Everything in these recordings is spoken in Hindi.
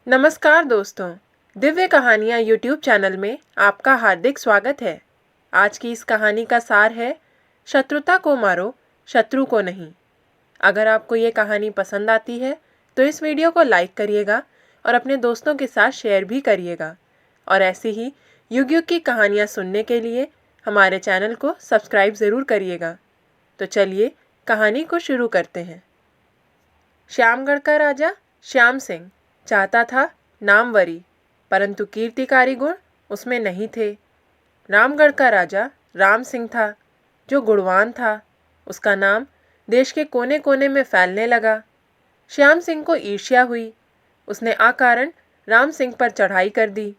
नमस्कार दोस्तों, दिव्य कहानियाँ यूट्यूब चैनल में आपका हार्दिक स्वागत है। आज की इस कहानी का सार है शत्रुता को मारो, शत्रु को नहीं। अगर आपको ये कहानी पसंद आती है तो इस वीडियो को लाइक करिएगा और अपने दोस्तों के साथ शेयर भी करिएगा। और ऐसी ही युग युग की कहानियाँ सुनने के लिए हमारे चैनल को सब्सक्राइब ज़रूर करिएगा। तो चलिए कहानी को शुरू करते हैं। श्यामगढ़ का राजा श्याम सिंह चाहता था नामवरी, परंतु कीर्तिकारी गुण उसमें नहीं थे। रामगढ़ का राजा राम सिंह था, जो गुणवान था। उसका नाम देश के कोने कोने में फैलने लगा। श्याम सिंह को ईर्ष्या हुई। उसने अकारण राम सिंह पर चढ़ाई कर दी।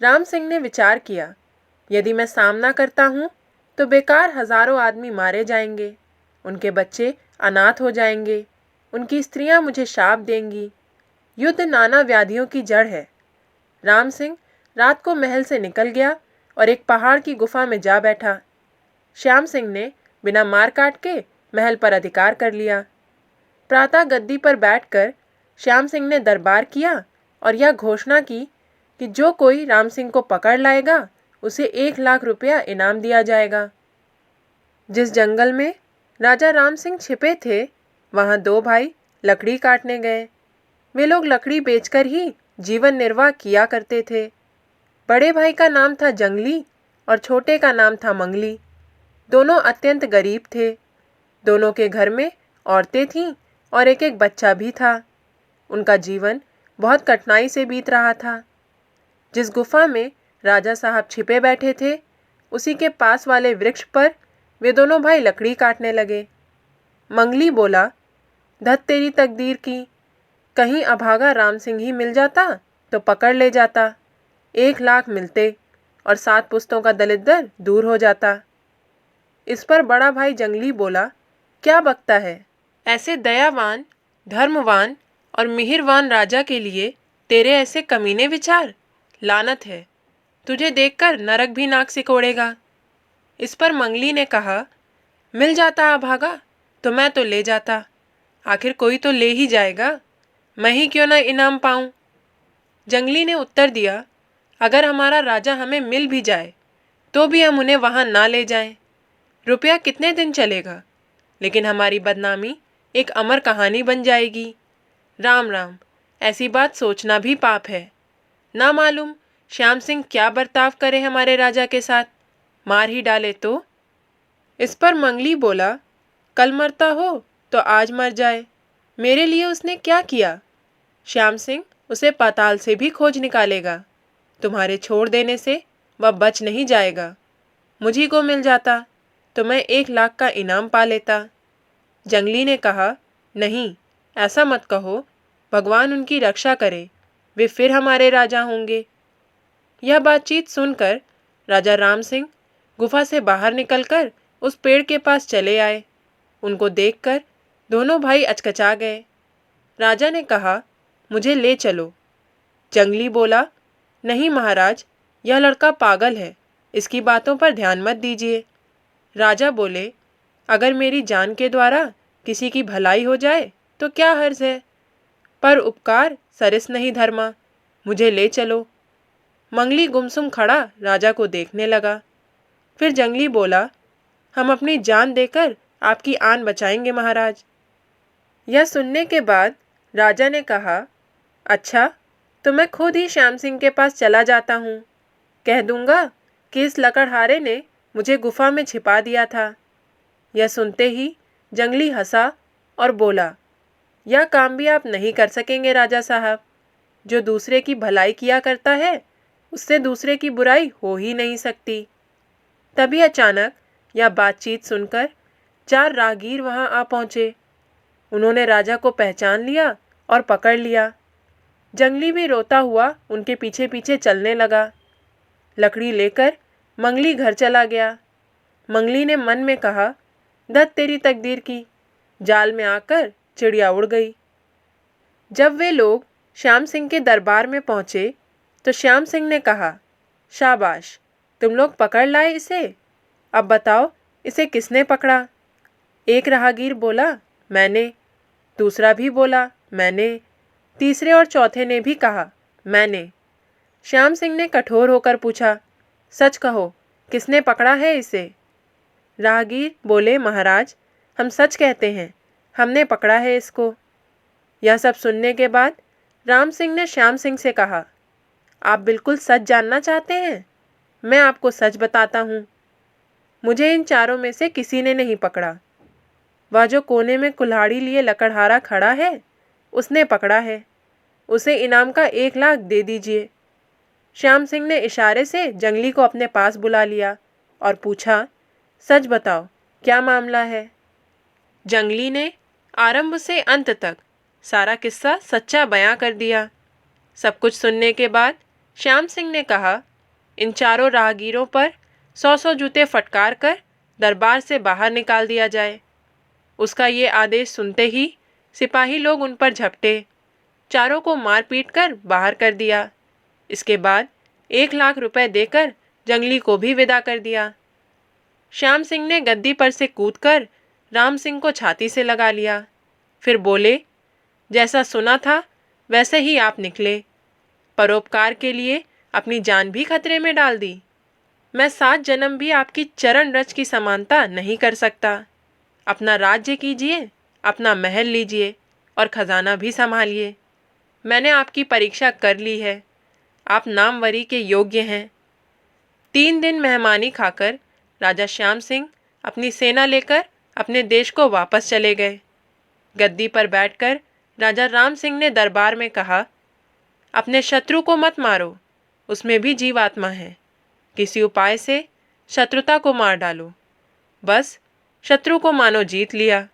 राम सिंह ने विचार किया, यदि मैं सामना करता हूँ तो बेकार हजारों आदमी मारे जाएंगे, उनके बच्चे अनाथ हो जाएंगे, उनकी स्त्रियां मुझे शाप देंगी। युद्ध नाना व्याधियों की जड़ है। राम सिंह रात को महल से निकल गया और एक पहाड़ की गुफा में जा बैठा। श्याम सिंह ने बिना मार काट के महल पर अधिकार कर लिया। प्रातः गद्दी पर बैठकर श्याम सिंह ने दरबार किया और यह घोषणा की कि जो कोई राम सिंह को पकड़ लाएगा उसे 1 लाख रुपया इनाम दिया जाएगा। जिस जंगल में राजा राम सिंह छिपे थे, वहां 2 भाई लकड़ी काटने गए। वे लोग लकड़ी बेचकर ही जीवन निर्वाह किया करते थे। बड़े भाई का नाम था जंगली और छोटे का नाम था मंगली। दोनों अत्यंत गरीब थे। दोनों के घर में औरतें थीं और एक एक बच्चा भी था। उनका जीवन बहुत कठिनाई से बीत रहा था। जिस गुफा में राजा साहब छिपे बैठे थे, उसी के पास वाले वृक्ष पर वे दोनों भाई लकड़ी काटने लगे। मंगली बोला, धत तेरी तकदीर की, कहीं अभागा राम सिंह ही मिल जाता तो पकड़ ले जाता, 1 लाख मिलते और 7 पुस्तों का दलिद्र दूर हो जाता। इस पर बड़ा भाई जंगली बोला, क्या बकता है? ऐसे दयावान, धर्मवान और मिहिरवान राजा के लिए तेरे ऐसे कमीने विचार, लानत है। तुझे देखकर नरक भी नाक सिकोड़ेगा। इस पर मंगली ने कहा, मिल जाता अभागा तो मैं तो ले जाता, आखिर कोई तो ले ही जाएगा, मैं ही क्यों ना इनाम पाऊं। जंगली ने उत्तर दिया, अगर हमारा राजा हमें मिल भी जाए तो भी हम उन्हें वहां ना ले जाएं। रुपया कितने दिन चलेगा, लेकिन हमारी बदनामी एक अमर कहानी बन जाएगी। राम राम, ऐसी बात सोचना भी पाप है। ना मालूम श्याम सिंह क्या बर्ताव करे हमारे राजा के साथ, मार ही डाले तो। इस पर मंगली बोला, कल मरता हो तो आज मर जाए, मेरे लिए उसने क्या किया? श्याम सिंह उसे पाताल से भी खोज निकालेगा। तुम्हारे छोड़ देने से वह बच नहीं जाएगा। मुझी को मिल जाता तो मैं 1 लाख का इनाम पा लेता। जंगली ने कहा, नहीं, ऐसा मत कहो, भगवान उनकी रक्षा करे, वे फिर हमारे राजा होंगे। यह बातचीत सुनकर राजा राम सिंह गुफा से बाहर निकलकर उस पेड़ के पास चले आए। उनको देखकर दोनों भाई अचकचा गए। राजा ने कहा, मुझे ले चलो। जंगली बोला, नहीं महाराज, यह लड़का पागल है, इसकी बातों पर ध्यान मत दीजिए। राजा बोले, अगर मेरी जान के द्वारा किसी की भलाई हो जाए तो क्या हर्ज है, पर उपकार सरिस नहीं धर्मा, मुझे ले चलो। मंगली गुमसुम खड़ा राजा को देखने लगा। फिर जंगली बोला, हम अपनी जान देकर आपकी आन बचाएंगे महाराज। यह सुनने के बाद राजा ने कहा, अच्छा, तो मैं खुद ही श्याम सिंह के पास चला जाता हूँ। कह दूंगा कि इस लकड़हारे ने मुझे गुफा में छिपा दिया था। यह सुनते ही जंगली हंसा और बोला, यह काम भी आप नहीं कर सकेंगे राजा साहब। जो दूसरे की भलाई किया करता है, उससे दूसरे की बुराई हो ही नहीं सकती। तभी अचानक यह बातचीत सुनकर 4 राहगीर वहां आ पहुंचे। उन्होंने राजा को पहचान लिया और पकड़ लिया। जंगली भी रोता हुआ उनके पीछे पीछे चलने लगा। लकड़ी लेकर मंगली घर चला गया। मंगली ने मन में कहा, धत तेरी तकदीर की, जाल में आकर चिड़िया उड़ गई। जब वे लोग श्याम सिंह के दरबार में पहुंचे तो श्याम सिंह ने कहा, शाबाश, तुम लोग पकड़ लाए इसे। अब बताओ, इसे किसने पकड़ा? एक राहगीर बोला, मैंने। दूसरा भी बोला, मैंने। तीसरे और चौथे ने भी कहा, मैंने। श्याम सिंह ने कठोर होकर पूछा, सच कहो, किसने पकड़ा है इसे? राहगीर बोले, महाराज, हम सच कहते हैं, हमने पकड़ा है इसको। यह सब सुनने के बाद राम सिंह ने श्याम सिंह से कहा, आप बिल्कुल सच जानना चाहते हैं? मैं आपको सच बताता हूँ। मुझे इन चारों में से किसी ने नहीं पकड़ा। वह जो कोने में कुल्हाड़ी लिए लकड़हारा खड़ा है, उसने पकड़ा है। उसे इनाम का 1 लाख दे दीजिए। श्याम सिंह ने इशारे से जंगली को अपने पास बुला लिया और पूछा, सच बताओ, क्या मामला है? जंगली ने आरंभ से अंत तक सारा किस्सा सच्चा बयां कर दिया। सब कुछ सुनने के बाद श्याम सिंह ने कहा, इन चारों राहगीरों पर 100-100 जूते फटकार कर दरबार से बाहर निकाल दिया जाए। उसका ये आदेश सुनते ही सिपाही लोग उन पर झपटे, चारों को मार पीट कर बाहर कर दिया। इसके बाद 1 लाख रुपए देकर जंगली को भी विदा कर दिया। श्याम सिंह ने गद्दी पर से कूदकर राम सिंह को छाती से लगा लिया। फिर बोले, जैसा सुना था वैसे ही आप निकले। परोपकार के लिए अपनी जान भी खतरे में डाल दी। मैं 7 जन्म भी आपकी चरण रज की समानता नहीं कर सकता। अपना राज्य कीजिए, अपना महल लीजिए और खजाना भी संभालिए। मैंने आपकी परीक्षा कर ली है। आप नामवरी के योग्य हैं। 3 दिन मेहमानी खाकर राजा श्याम सिंह अपनी सेना लेकर अपने देश को वापस चले गए। गद्दी पर बैठकर राजा राम सिंह ने दरबार में कहा, अपने शत्रु को मत मारो, उसमें भी जीवात्मा है। किसी उपाय से शत्रुता को मार डालो। बस शत्रु को मानो जीत लिया।